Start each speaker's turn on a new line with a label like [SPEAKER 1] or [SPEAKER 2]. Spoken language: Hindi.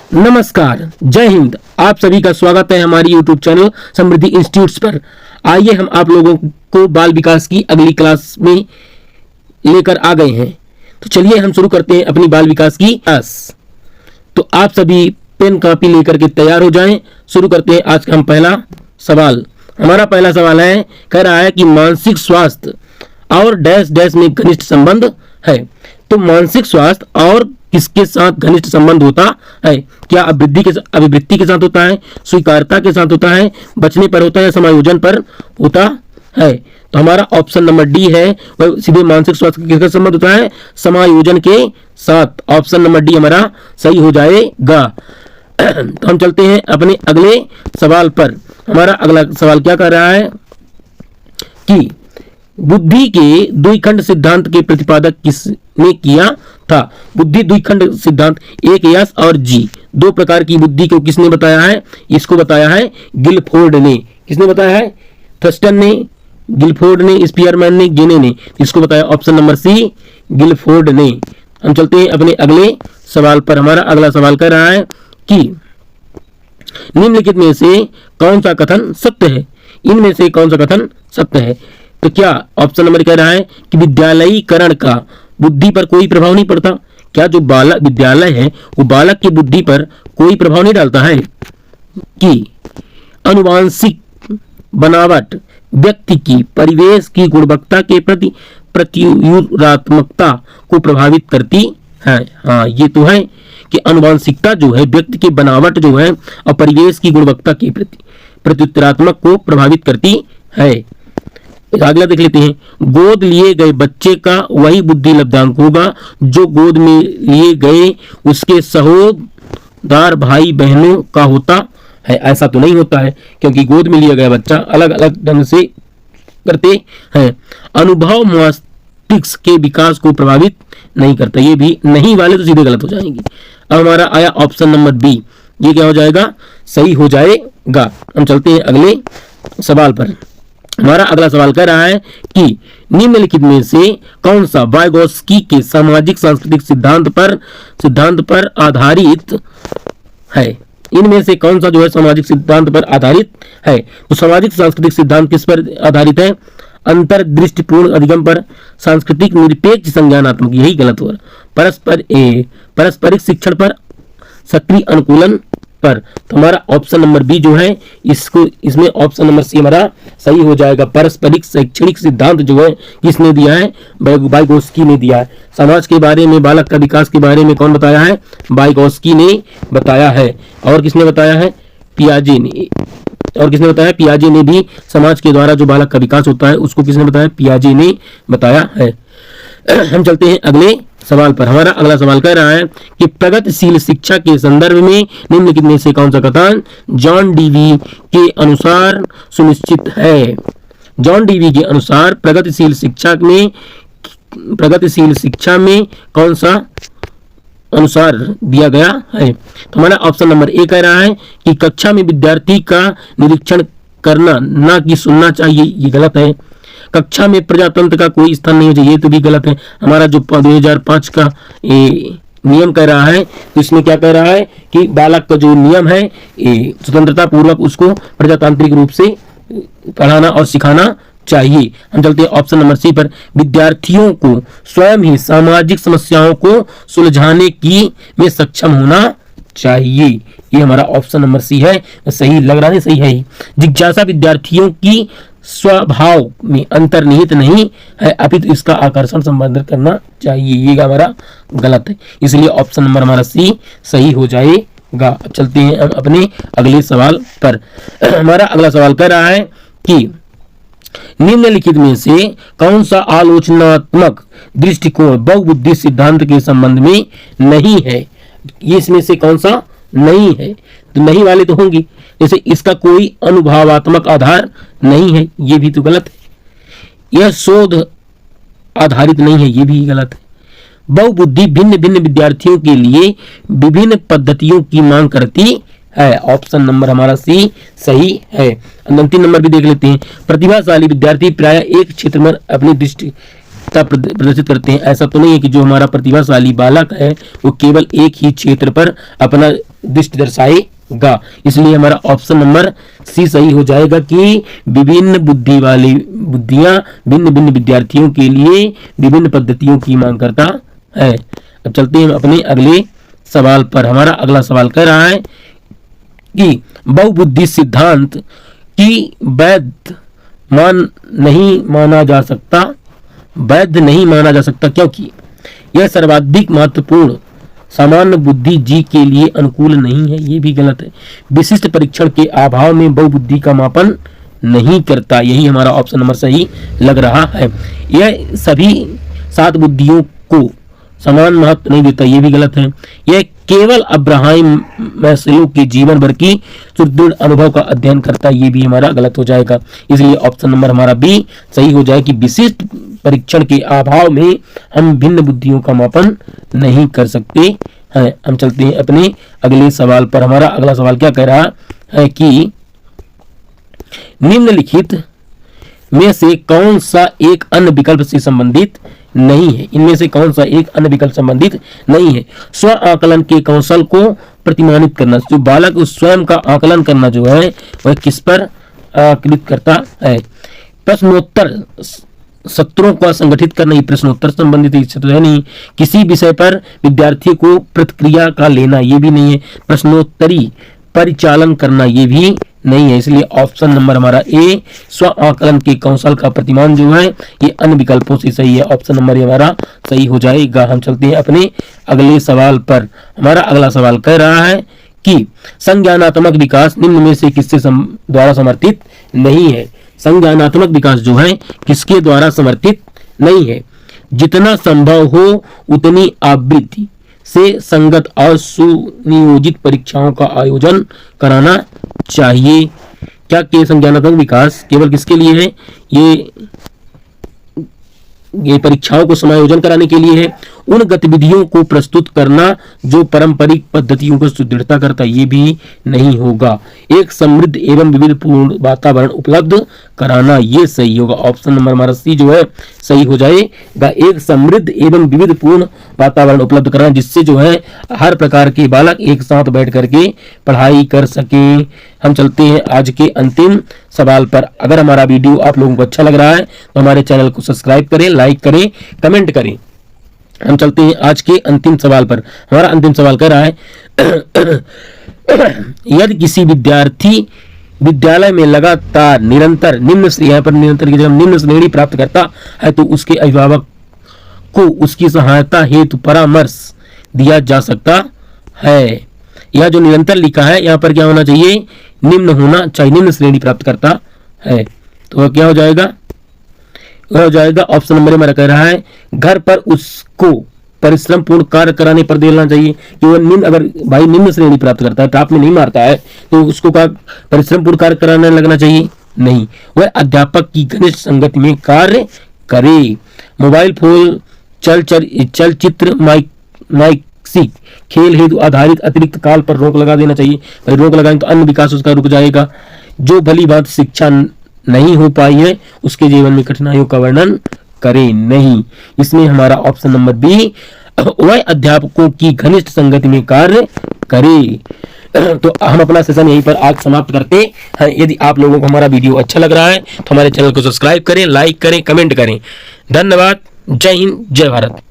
[SPEAKER 1] नमस्कार, जय हिंद। आप सभी का स्वागत है हमारी YouTube चैनल समृद्धि इंस्टीट्यूट्स पर। आइए हम आप लोगों को बाल विकास की अगली क्लास में लेकर आ गए हैं। तो चलिए हम शुरू करते हैं अपनी बाल विकास की क्लास। तो आप सभी पेन कॉपी लेकर के तैयार हो जाएं। शुरू करते हैं आज का हम पहला सवाल। हमारा पहला सवाल है, कह रहा है कि मानसिक स्वास्थ्य और डैश डैश में घनिष्ठ संबंध है। तो मानसिक स्वास्थ्य और किसके साथ घनिष्ठ संबंध होता है? क्या अभिवृत्ति के साथ होता है, स्वीकार्यता के साथ होता है, बचने पर होता है, समायोजन पर होता है? तो हमारा ऑप्शन नंबर डी है, वह सीधे मानसिक स्वास्थ्य किसका संबंध होता है? समायोजन के साथ। ऑप्शन नंबर डी हमारा सही हो जाएगा। तो हम चलते हैं अपने अगले सवाल पर। हमारा अगला सवाल क्या कर रहा है कि बुद्धि के द्विखंड सिद्धांत के प्रतिपादक किसने किया था? बुद्धि द्विखंड सिद्धांत, एक यस और जी, दो प्रकार की बुद्धि को किसने बताया है? इसको बताया है गिलफोर्ड ने। किसने बताया है? थर्स्टन ने, गिलफोर्ड ने, स्पीयरमैन ने, गेने ने। इसको बताया ऑप्शन नंबर सी, गिलफोर्ड ने। हम चलते हैं अपने अगले सवाल पर। हमारा अगला सवाल कह रहा है कि निम्नलिखित में से कौन सा कथन सत्य है? इनमें से कौन सा कथन सत्य है? तो क्या ऑप्शन नंबर कह रहा है कि विद्यालयीकरण का बुद्धि पर कोई प्रभाव नहीं पड़ता? क्या जो बालक विद्यालय है वो बालक की बुद्धि पर कोई प्रभाव नहीं डालता है? कि आनुवांशिक बनावट व्यक्ति की परिवेश की गुणवत्ता के प्रति प्रत्युरात्मकता को प्रभावित करती है? हाँ, ये तो है कि आनुवांशिकता जो है व्यक्ति की बनावट जो है और परिवेश की गुणवत्ता के प्रति प्रत्युत्तरात्मक को प्रभावित करती है। अगला देख लेते हैं। गोद लिए गए बच्चे का वही बुद्धि लब्धांक होगा जो गोद में लिए गए उसके सहोदर भाई बहनों का होता है। ऐसा तो नहीं होता है, क्योंकि गोद में लिया गया बच्चा अलग अलग ढंग से करते हैं। अनुभव मस्तिष्क के विकास को प्रभावित नहीं करता। ये भी नहीं वाले तो सीधे गलत हो जाएंगे। अब हमारा आया ऑप्शन नंबर बी, ये क्या हो जाएगा? सही हो जाएगा। हम चलते हैं अगले सवाल पर। हमारा अगला सवाल कह रहा है कि निम्नलिखित में से कौन सा वाइगोत्स्की के सामाजिक सांस्कृतिक सिद्धांत पर आधारित है? इनमें से कौन सा जो है सामाजिक सिद्धांत पर आधारित है? तो सामाजिक सांस्कृतिक सिद्धांत किस पर आधारित है? अंतर्दृष्टिपूर्ण अधिगम पर, सांस्कृतिक निरपेक्ष संज्ञानात्मक, यही गलत हो रहा, पारस्परिक शिक्षण पर, सक्रिय अनुकूलन पर। तो हमारा ऑप्शन नंबर बी जो है इसमें ऑप्शन नंबर सी हमारा सही हो जाएगा। पारस्परिक शैक्षणिक सिद्धांत जो है किसने दिया है? वाइगोत्स्की ने दिया है। समाज के बारे में, बालक का विकास के बारे में कौन बताया है? वाइगोत्स्की ने बताया है। और किसने बताया है? पियाजे ने। और किसने बताया? पियाजे ने भी समाज के द्वारा जो बालक का विकास होता है उसको किसने बताया? पियाजे ने बताया है। हम चलते हैं अगले सवाल पर। हमारा अगला सवाल कह रहा है कि प्रगतिशील शिक्षा के संदर्भ में निम्नलिखित में से कौन सा कथन जॉन डीवी के अनुसार सुनिश्चित है? जॉन डीवी के अनुसार प्रगतिशील शिक्षा में कौन सा अनुसार दिया गया है? तो हमारा ऑप्शन नंबर ए कह रहा है कि कक्षा में विद्यार्थी का निरीक्षण करना ना कि सुनना चाहिए। ये गलत है। कक्षा में प्रजातंत्र का कोई स्थान नहीं हो चाहिए, ये तो भी गलत है। हमारा जो 2005 का नियम कह रहा है, तो इसमें क्या कह रहा है कि बालक का जो नियम है स्वतंत्रता पूर्वक उसको प्रजातांत्रिक रूप से पढ़ाना और सिखाना चाहिए। हम चलते हैं ऑप्शन नंबर सी पर। विद्यार्थियों को स्वयं ही सामाजिक समस्याओं को सुलझाने में सक्षम होना चाहिए। ये हमारा ऑप्शन नंबर सी है। सही लग रहा है, सही है। जिज्ञासा विद्यार्थियों की स्वभाव में अंतर्निहित नहीं है, अपितु इसका आकर्षण संवर्धन करना चाहिए। ये हमारा गलत है, इसलिए ऑप्शन नंबर हमारा सी सही हो जाएगा। अब चलते हैं अपने अगले सवाल पर। हमारा अगला सवाल कह रहा है कि निम्नलिखित में से कौन सा आलोचनात्मक दृष्टिकोण बहुबुद्धि सिद्धांत के संबंध में नहीं है? ये इसमें से कौन सा नहीं है? तो नहीं वाले तो होंगे, जैसे इसका कोई अनुभवात्मक आधार नहीं है, ये भी तो गलत है। यह शोध आधारित नहीं है, ये भी गलत है। बहुबुद्धि भिन्न भिन्न विद्यार्थियों के लिए विभिन्न पद्धतियों की मांग करती है। ऑप्शन नंबर हमारा सी सही है। अंतिम नंबर भी देख लेते हैं। प्रतिभाशाली विद्यार्थी प्रायः एक क्षेत्र में अपनी दृष्टि दक्षता प्रदर्शित करते हैं। ऐसा तो नहीं है कि जो हमारा प्रतिभाशाली बालक है वो केवल एक ही क्षेत्र पर अपना दृष्टि दर्शाएगा। इसलिए हमारा ऑप्शन नंबर सी सही हो जाएगा कि विभिन्न बुद्धि वाली बुद्धियां भिन्न भिन्न विद्यार्थियों के लिए विभिन्न पद्धतियों की मांग करता है। अब चलते हैं अपने अगले सवाल पर। हमारा अगला सवाल कह रहा है कि बहुबुद्धि सिद्धांत की वैध नहीं माना जा सकता, वैध नहीं माना जा सकता क्योंकि यह सर्वाधिक महत्वपूर्ण सामान्य बुद्धि जी के लिए अनुकूल नहीं है। ये भी गलत है। विशिष्ट परीक्षण के अभाव में बहुबुद्धि का मापन नहीं करता। यही हमारा ऑप्शन नंबर सही लग रहा है। यह सभी 7 बुद्धियों को समान महत्व नहीं देता। ये भी गलत है। यह केवल अब्राहम मैस्लो के जीवन भर की सुदृढ़ अनुभव का अध्ययन करता है। ये भी हमारा गलत हो जाएगा। इसलिए ऑप्शन नंबर हमारा बी सही हो जाएगा कि विशिष्ट परीक्षण के अभाव में हम भिन्न बुद्धियों का मापन नहीं कर सकते हैं। हम चलते हैं अपने अगले सवाल पर। हमारा अगला सवाल क्या कह रहा है कि निम्नलिखित में से कौन सा एक अन्य विकल्प से संबंधित नहीं है। इनमें से कौन सा एक अन्य विकल्प संबंधित नहीं है। स्व आकलन के कौशल को प्रतिमानित करना, जो बालक उस स्वयं का आकलन करना जो है वह किस पर आकलित करता है। प्रश्नोत्तर सत्रों का संगठित करना, ये प्रश्नोत्तर संबंधित इच्छा तो है नहीं। किसी विषय पर विद्यार्थी को प्रतिक्रिया का लेना, ये भी नहीं है। प्रश्नोत्तरी परिचालन करना, ये भी नहीं है। इसलिए ऑप्शन नंबर हमारा ए स्व आकलन के कौशल का प्रतिमान जो है ये अन्य विकल्पों से सही है। ऑप्शन नंबर हमारा सही हो जाएगा। हम चलते हैं अपने अगले सवाल पर। हमारा अगला सवाल कह रहा है कि संज्ञानात्मक विकास निम्न में से किसके द्वारा समर्थित नहीं है। संज्ञानात्मक विकास जो है किसके द्वारा समर्थित नहीं है। जितना संभव हो उतनी आवृत्ति से संगत और सुनियोजित परीक्षाओं का आयोजन कराना चाहिए। क्या के संज्ञानात्मक विकास केवल किसके लिए है? ये परीक्षाओं को समायोजन कराने के लिए है। उन गतिविधियों को प्रस्तुत करना जो पारंपरिक पद्धतियों को सुदृढ़ता करता, ये भी नहीं होगा। एक समृद्ध एवं विविधपूर्ण वातावरण उपलब्ध कराना, ये सही होगा। ऑप्शन नंबर हमारा सी जो है सही हो जाएगा। एक समृद्ध एवं विविधपूर्ण वातावरण उपलब्ध कराना जिससे जो है हर प्रकार के बालक एक साथ बैठ करके पढ़ाई कर सके। हम चलते हैं आज के अंतिम सवाल पर। अगर हमारा वीडियो आप लोगों को अच्छा लग रहा है तो हमारे चैनल को सब्सक्राइब करें, लाइक करें, कमेंट करें। हम चलते हैं आज के अंतिम सवाल पर। हमारा अंतिम सवाल कह रहा है यदि किसी विद्यार्थी विद्यालय में लगातार निरंतर निम्न की जगह निम्न श्रेणी प्राप्त करता है तो उसके अभिभावक को उसकी सहायता हेतु परामर्श दिया जा सकता है। यह जो निरंतर लिखा है यहाँ पर क्या होना चाहिए? निम्न होना चाहिए। निम्न श्रेणी प्राप्त करता है तो वह क्या हो जाएगा? वह हो जाएगा ऑप्शन नंबर हमारा कह रहा है घर पर उसको परिश्रम पूर्ण कार्य कराने पर देना चाहिए कि वह निम्न, अगर भाई निम्न श्रेणी प्राप्त करता है, टॉप में नहीं मारता है तो उसको का परिश्रम पूर्ण कार्य कराने लगना चाहिए नहीं। वह अध्यापक की घनिष्ठ संगति में कार्य करे। मोबाइल फोन, चलचित्र, माइक खेल हेतु आधारित अतिरिक्त काल पर रोक लगा देना चाहिए। रोक लगाएंगे तो अन्य विकास उसका रुक जाएगा। जो भली बात शिक्षा नहीं हो पाई है उसके जीवन में कठिनाइयों का वर्णन करे नहीं। इसमें हमारा ऑप्शन नंबर बी वह अध्यापकों की घनिष्ठ संगति में कार्य करे। तो हम अपना सेशन यहीं पर आज समाप्त करते हैं। यदि आप लोगों को हमारा वीडियो अच्छा लग रहा है तो हमारे चैनल को सब्सक्राइब करें, लाइक करें, कमेंट करें। धन्यवाद। जय हिंद, जय भारत।